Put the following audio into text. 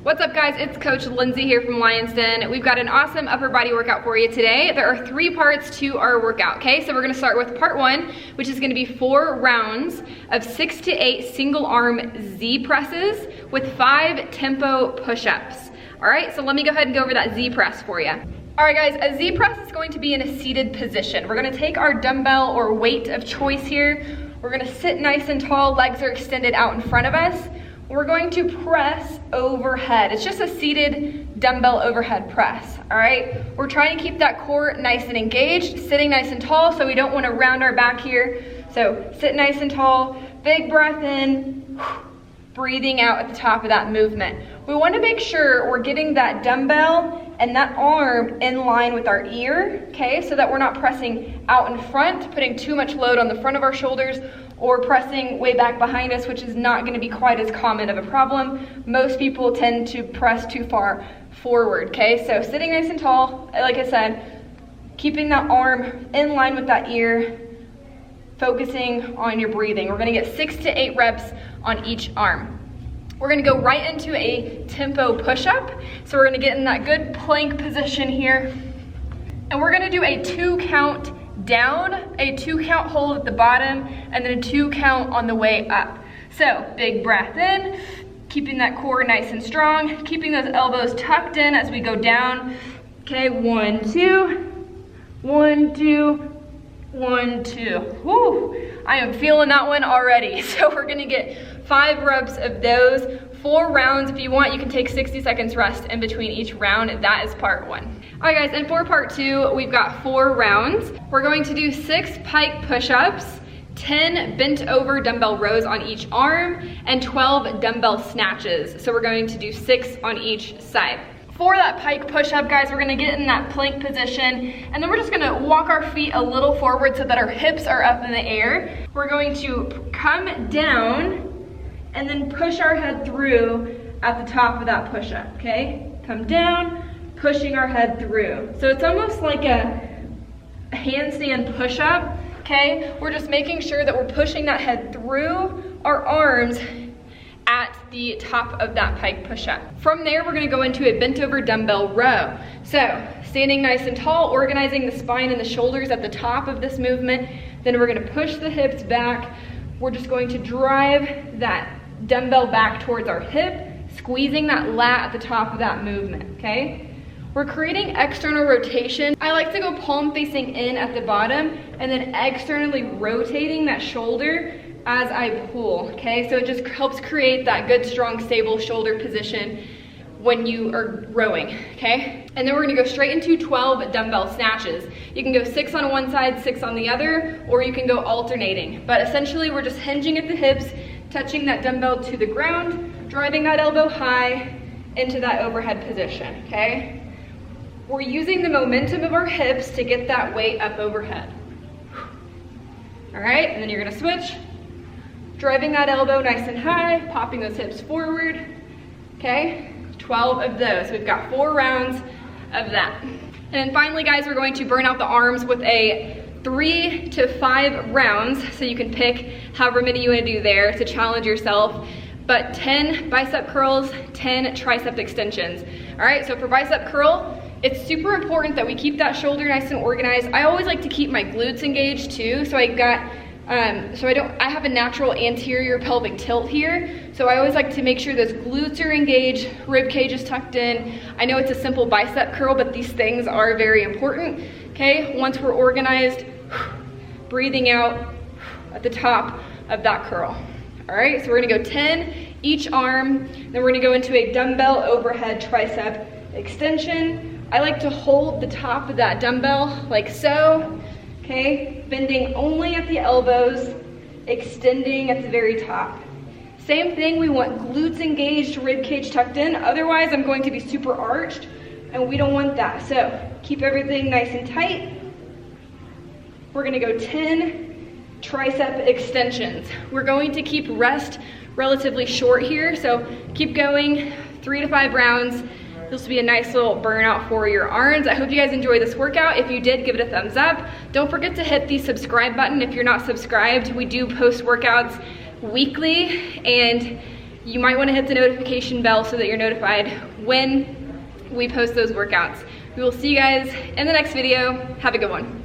What's up guys, it's Coach Lindsay here from Lions Den. We've got an awesome upper body workout for you today. There are 3 parts to our workout, okay? So we're gonna start with part 1, which is gonna be 4 rounds of 6 to 8 single arm Z presses with 5 tempo push-ups. All right, so let me go ahead and go over that Z press for you. All right guys, a Z press is going to be in a seated position. We're gonna take our dumbbell or weight of choice here. We're gonna sit nice and tall, legs are extended out in front of us. We're going to press overhead. It's just a seated dumbbell overhead press, all right? We're trying to keep that core nice and engaged, sitting nice and tall, so we don't want to round our back here. So sit nice and tall, big breath in, breathing out at the top of that movement. We want to make sure we're getting that dumbbell and that arm in line with our ear, okay? So that we're not pressing out in front, putting too much load on the front of our shoulders, or pressing way back behind us, which is not gonna be quite as common of a problem. Most people tend to press too far forward, okay? So sitting nice and tall, like I said, keeping that arm in line with that ear, focusing on your breathing. We're gonna get 6 to 8 reps on each arm. We're gonna go right into a tempo push-up. So we're gonna get in that good plank position here. And we're gonna do a 2 count down, a 2 count hold at the bottom, and then a 2 count on the way up. So big breath in, keeping that core nice and strong, keeping those elbows tucked in as we go down. Okay, 1, 2, 1, 2, 1, 2. Woo, I am feeling that one already. So we're gonna get 5 reps of those, 4 rounds. If you want, you can take 60 seconds rest in between each round. That is part 1. All right guys, and for part 2, we've got 4 rounds. We're going to do 6 pike push-ups, 10 bent over dumbbell rows on each arm, and 12 dumbbell snatches. So we're going to do 6 on each side. For that pike push-up, guys, we're gonna get in that plank position, and then we're just gonna walk our feet a little forward so that our hips are up in the air. We're going to come down and then push our head through at the top of that push-up, okay? Come down, pushing our head through. So it's almost like a handstand push-up, okay? We're just making sure that we're pushing that head through our arms at the top of that pike push-up. From there, we're gonna go into a bent over dumbbell row. So standing nice and tall, organizing the spine and the shoulders at the top of this movement. Then we're gonna push the hips back. We're just going to drive that dumbbell back towards our hip, squeezing that lat at the top of that movement, okay? We're creating external rotation. I like to go palm facing in at the bottom and then externally rotating that shoulder as I pull, okay? So it just helps create that good, strong, stable shoulder position when you are rowing, okay? And then we're gonna go straight into 12 dumbbell snatches. You can go 6 on one side, 6 on the other, or you can go alternating. But essentially, we're just hinging at the hips, touching that dumbbell to the ground, driving that elbow high into that overhead position, okay? We're using the momentum of our hips to get that weight up overhead. All right, and then you're gonna switch, driving that elbow nice and high, popping those hips forward, okay? 12 of those. We've got 4 rounds of that. And then finally, guys, we're going to burn out the arms with a 3 to 5 rounds, so you can pick however many you want to do there to challenge yourself, but 10 bicep curls, 10 tricep extensions. All right, so for bicep curl, it's super important that we keep that shoulder nice and organized. I always like to keep my glutes engaged too, so I have a natural anterior pelvic tilt here, so I always like to make sure those glutes are engaged, rib cage is tucked in. I know it's a simple bicep curl, but these things are very important, okay? Once we're organized, breathing out at the top of that curl. All right, so we're gonna go 10 each arm, then we're gonna go into a dumbbell overhead tricep extension. I like to hold the top of that dumbbell like so, okay? Bending only at the elbows, extending at the very top. Same thing, we want glutes engaged, rib cage tucked in. Otherwise, I'm going to be super arched, and we don't want that. So keep everything nice and tight. We're gonna go 10 tricep extensions. We're going to keep rest relatively short here, so keep going, 3 to 5 rounds. This will be a nice little burnout for your arms. I hope you guys enjoyed this workout. If you did, give it a thumbs up. Don't forget to hit the subscribe button if you're not subscribed. We do post workouts weekly, and you might want to hit the notification bell so that you're notified when we post those workouts. We will see you guys in the next video. Have a good one.